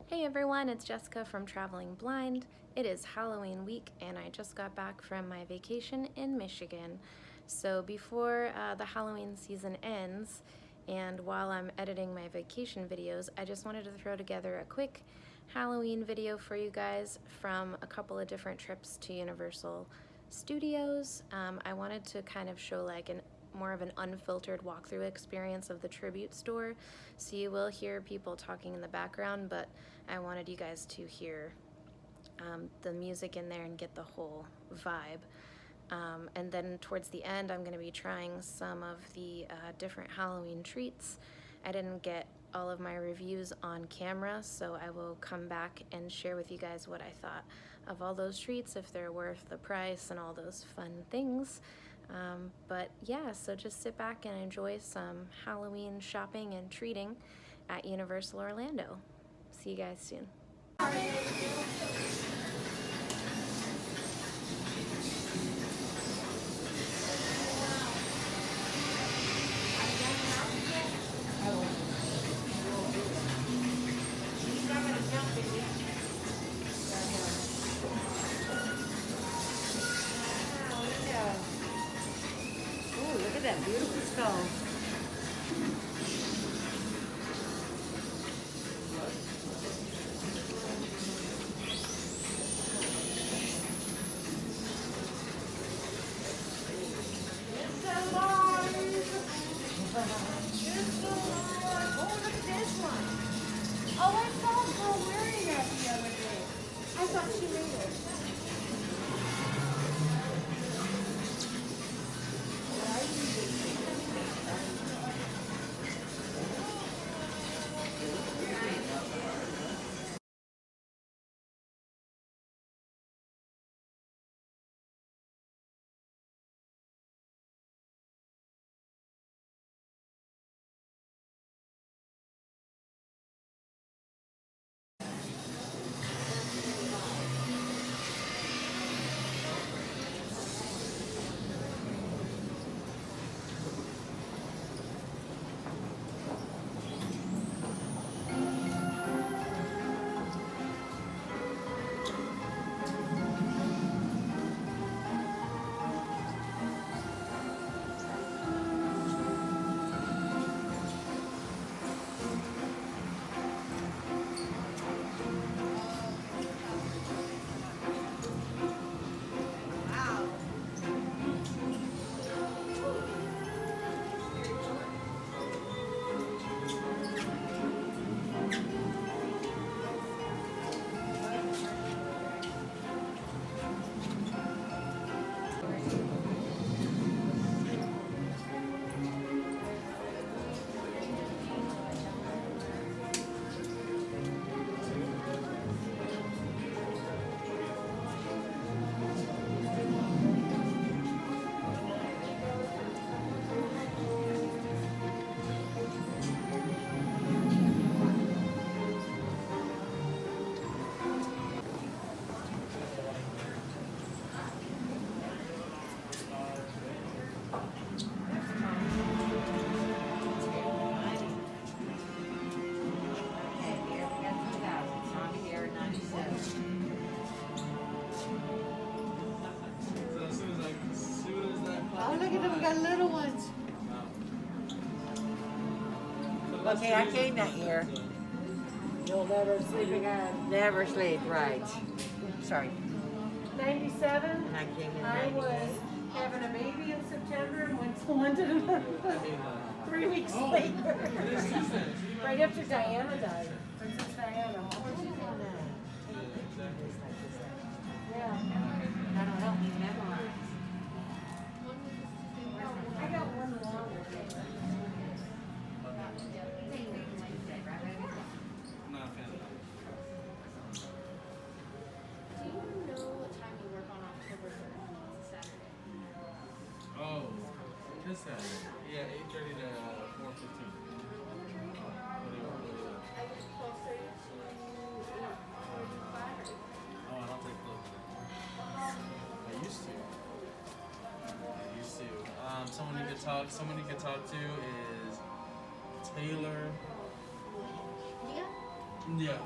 Hey everyone, it's Jessica from Traveling Blind. It is Halloween week and I just got back from my vacation in Michigan. So before the Halloween season ends and while I'm editing my vacation videos, I just wanted to throw together a quick Halloween video for you guys from a couple of different trips to Universal Studios. I wanted to kind of show like more of an unfiltered walkthrough experience of the tribute store. So you will hear people talking in the background, but I wanted you guys to hear the music in there and get the whole vibe. And then towards the end, I'm going to be trying some of the different Halloween treats. I didn't get all of my reviews on camera, so I will come back and share with you guys what I thought of all those treats, if they're worth the price and all those fun things. But yeah, so just sit back and enjoy some Halloween shopping and treating at Universal Orlando. See you guys soon. Oh, look at that beautiful skull. It's alive! It's alive! Oh, look at this one. Oh, I saw a girl wearing that the other day. I thought she made it. Oh, look at them, we got little ones. Okay, I came that year. You'll never sleep again. Never sleep, right. Sorry. 97, And I came in I 98. was having a baby in September and went to London 3 weeks later. Right after Diana died. Princess Diana. Yeah. That'll help me memorize. I got one wrong. Do you know what time you work on October 3rd? It's a Saturday. Oh, this Saturday. Yeah, 8:30 to 4:15. I was 12:30 to 8:45. Oh, I don't take clothes. I used to. Someone you could talk to is Taylor. Yeah. Yeah.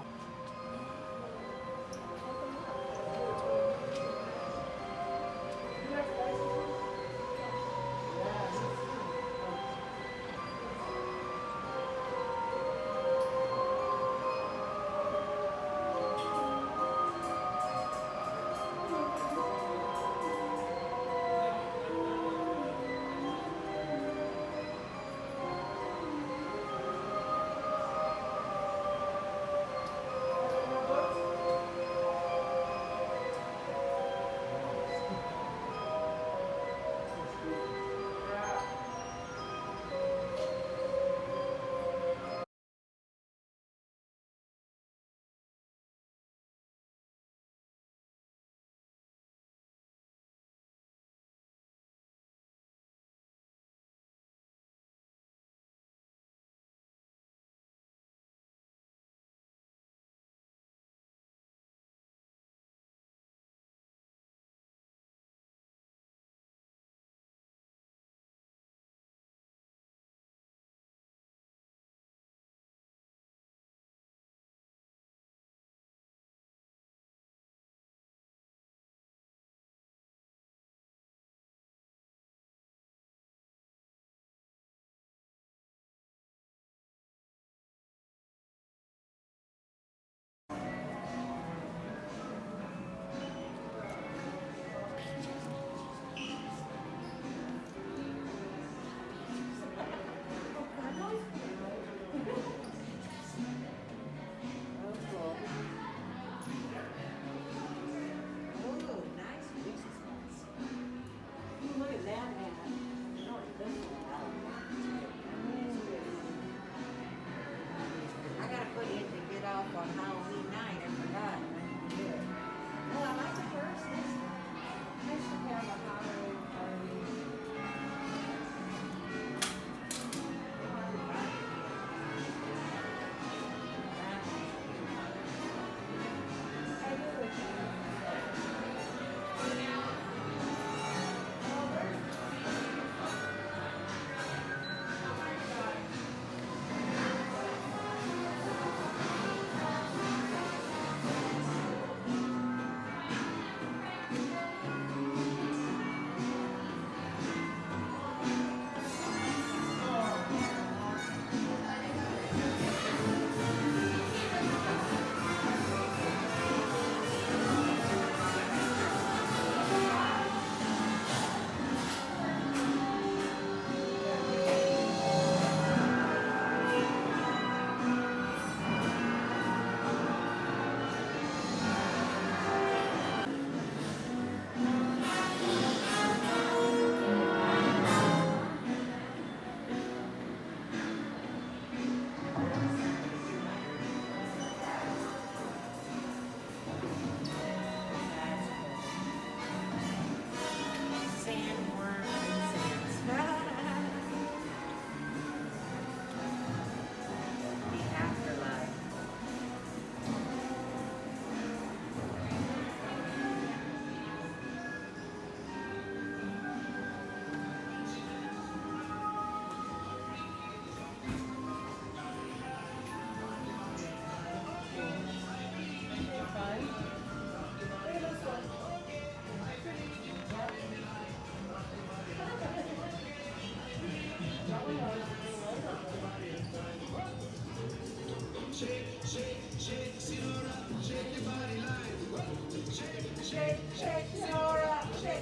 Shake, shake, Sonora, shake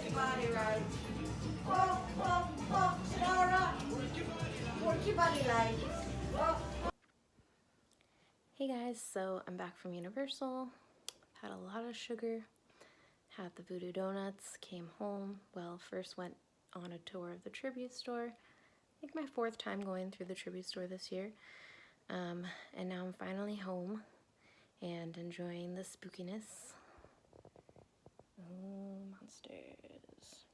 your body right. Walk, walk, walk, Sonora. Work your body right. Walk. Hey guys, so I'm back from Universal. Had a lot of sugar, had the Voodoo Donuts, came home. Well, first went on a tour of the Tribute Store. I think my 4th time going through the Tribute Store this year. And now I'm finally home and enjoying the spookiness. Oh, monsters.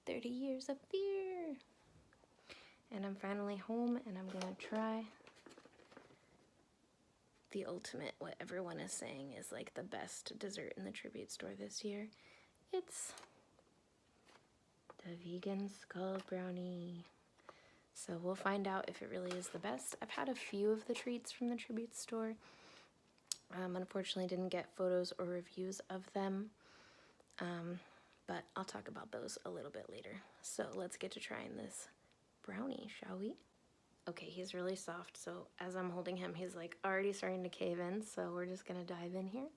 30 years of fear. And I'm finally home and I'm gonna try the ultimate, what everyone is saying is like the best dessert in the Tribute Store this year. It's the vegan skull brownie. So we'll find out if it really is the best. I've had a few of the treats from the Tribute Store. Unfortunately didn't get photos or reviews of them, but I'll talk about those a little bit later. So let's get to trying this brownie, shall we? Okay, he's really soft, so as I'm holding him, he's like already starting to cave in, so we're just gonna dive in here.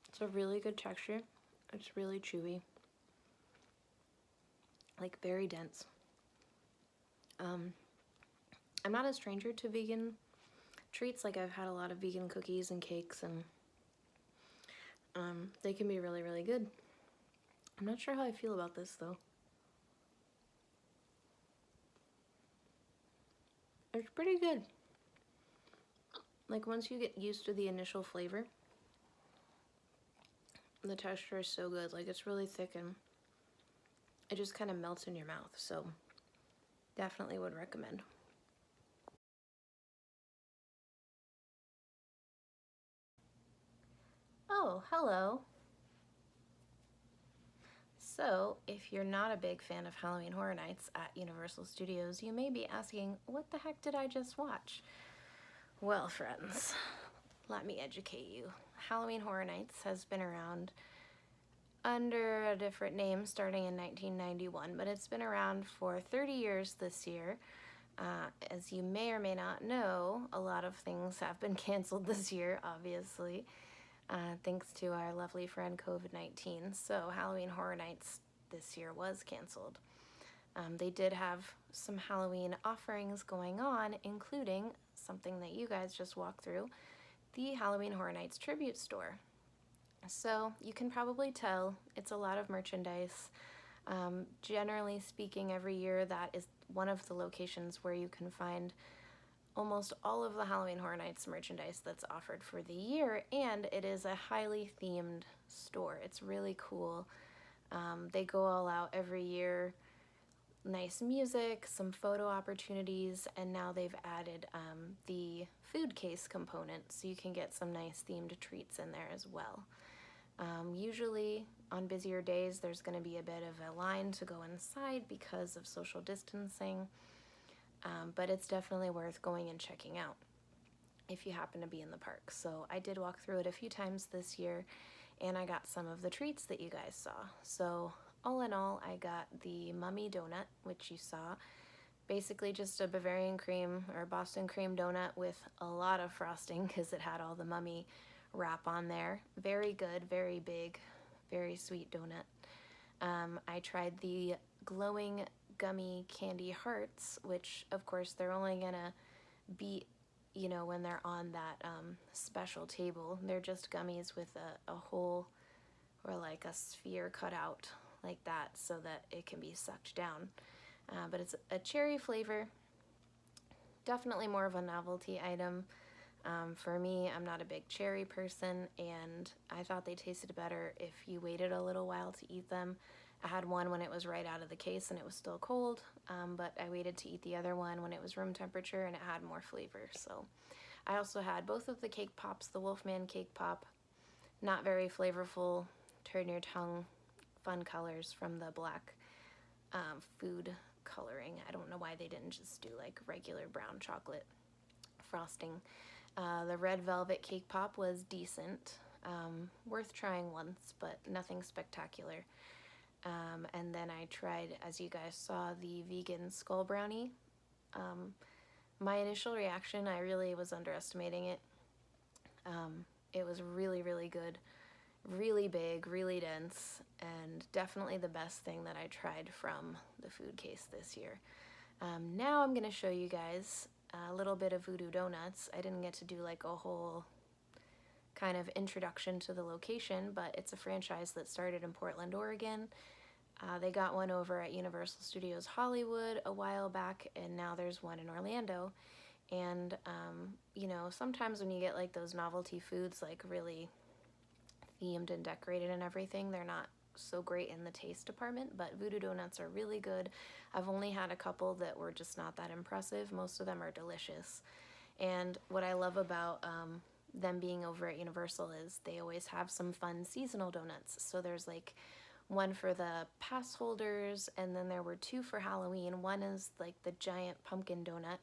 It's a really good texture. It's really chewy. Like very dense. I'm not a stranger to vegan treats. Like I've had a lot of vegan cookies and cakes, and they can be really, really good. I'm not sure how I feel about this though. It's pretty good. Like once you get used to the initial flavor, the texture is so good. Like it's really thick and it just kind of melts in your mouth. So definitely would recommend. Oh, hello. So, if you're not a big fan of Halloween Horror Nights at Universal Studios, you may be asking, what the heck did I just watch? Well, friends, let me educate you. Halloween Horror Nights has been around under a different name starting in 1991, but it's been around for 30 years this year. As you may or may not know, a lot of things have been canceled this year, obviously. Thanks to our lovely friend COVID-19. So Halloween Horror Nights this year was canceled. They did have some Halloween offerings going on, including something that you guys just walked through, the Halloween Horror Nights Tribute Store. So you can probably tell it's a lot of merchandise. Generally speaking, every year that is one of the locations where you can find almost all of the Halloween Horror Nights merchandise that's offered for the year, and it is a highly themed store. It's really cool. They go all out every year. Nice music, some photo opportunities, and now they've added the food case component, so you can get some nice themed treats in there as well. Usually on busier days there's going to be a bit of a line to go inside because of social distancing. But it's definitely worth going and checking out if you happen to be in the park. So I did walk through it a few times this year, and I got some of the treats that you guys saw. So all in all, I got the Mummy Donut, which you saw. Basically just a Bavarian cream or Boston cream donut with a lot of frosting because it had all the mummy wrap on there. Very good, very big, very sweet donut. I tried the glowing gummy candy hearts, which of course they're only gonna be, you know, when they're on that special table. They're just gummies with a hole or like a sphere cut out like that so that it can be sucked down. But it's a cherry flavor, definitely more of a novelty item. For me, I'm not a big cherry person, and I thought they tasted better if you waited a little while to eat them. I had one when it was right out of the case and it was still cold, but I waited to eat the other one when it was room temperature and it had more flavor. So I also had both of the cake pops, the Wolfman cake pop, not very flavorful, turn your tongue, fun colors from the black food coloring. I don't know why they didn't just do like regular brown chocolate frosting. The red velvet cake pop was decent, worth trying once, but nothing spectacular. And then I tried, as you guys saw, the vegan skull brownie. My initial reaction, I really was underestimating it. It was really, really good, really big, really dense, and definitely the best thing that I tried from the food case this year. Now I'm going to show you guys a little bit of Voodoo Donuts. I didn't get to do like a whole kind of introduction to the location, but it's a franchise that started in Portland, Oregon. They got one over at Universal Studios Hollywood a while back, and now there's one in Orlando. And, you know, sometimes when you get like those novelty foods, like really themed and decorated and everything, they're not so great in the taste department, but Voodoo Donuts are really good. I've only had a couple that were just not that impressive. Most of them are delicious. And what I love about them being over at Universal is they always have some fun seasonal donuts. So there's like one for the pass holders, and then there were two for Halloween. One is like the giant pumpkin donut,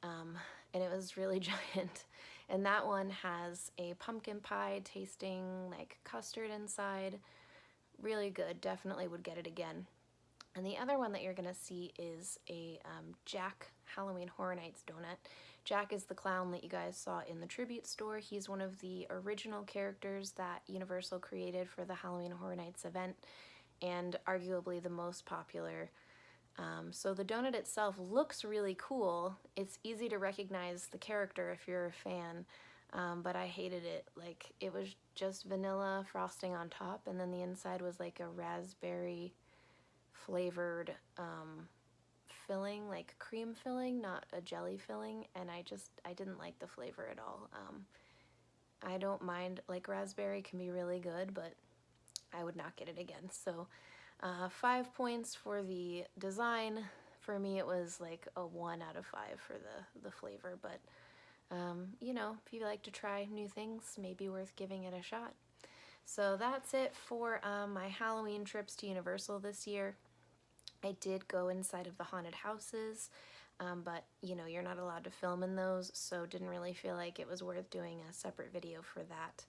and it was really giant. And that one has a pumpkin pie tasting like custard inside. Really good, definitely would get it again. And the other one that you're gonna see is a Jack Halloween Horror Nights donut. Jack is the clown that you guys saw in the tribute store. He's one of the original characters that Universal created for the Halloween Horror Nights event, and arguably the most popular. So the donut itself looks really cool. It's easy to recognize the character if you're a fan, but I hated it. Like, it was just vanilla frosting on top, and then the inside was like a raspberry flavored filling, like cream filling, not a jelly filling, and I didn't like the flavor at all. I don't mind, like, raspberry can be really good, but I would not get it again. So 5 points for the design. For me, it was like a 1 out of 5 for the flavor, but you know, if you like to try new things, maybe worth giving it a shot. So that's it for my Halloween trips to Universal this year. I did go inside of the haunted houses, but you know, you're not allowed to film in those, so didn't really feel like it was worth doing a separate video for that.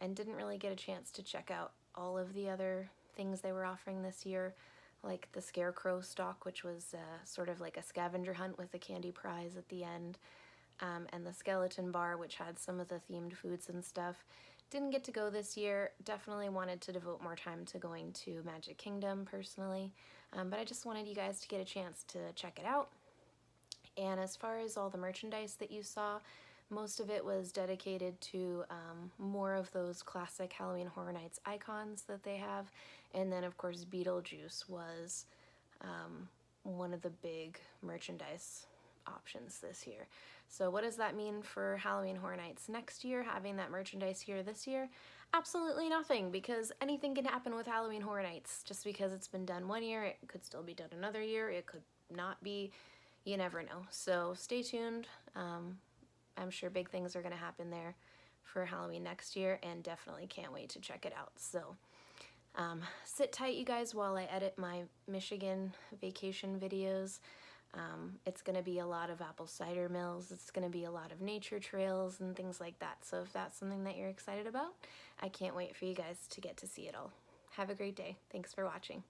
And didn't really get a chance to check out all of the other things they were offering this year, like the Scarecrow Stalk, which was sort of like a scavenger hunt with a candy prize at the end, and the Skeleton Bar, which had some of the themed foods and stuff. Didn't get to go this year. Definitely wanted to devote more time to going to Magic Kingdom personally, but I just wanted you guys to get a chance to check it out. And as far as all the merchandise that you saw, most of it was dedicated to more of those classic Halloween Horror Nights icons that they have. And then, of course, Beetlejuice was one of the big merchandise options this year. So what does that mean for Halloween Horror Nights next year, having that merchandise here this year? Absolutely nothing, because anything can happen with Halloween Horror Nights. Just because it's been done one year, it could still be done another year, it could not be, you never know. So stay tuned. I'm sure big things are going to happen there for Halloween next year, and definitely can't wait to check it out. So sit tight, you guys, while I edit my Michigan vacation videos. It's going to be a lot of apple cider mills. It's going to be a lot of nature trails and things like that. So if that's something that you're excited about, I can't wait for you guys to get to see it all. Have a great day. Thanks for watching.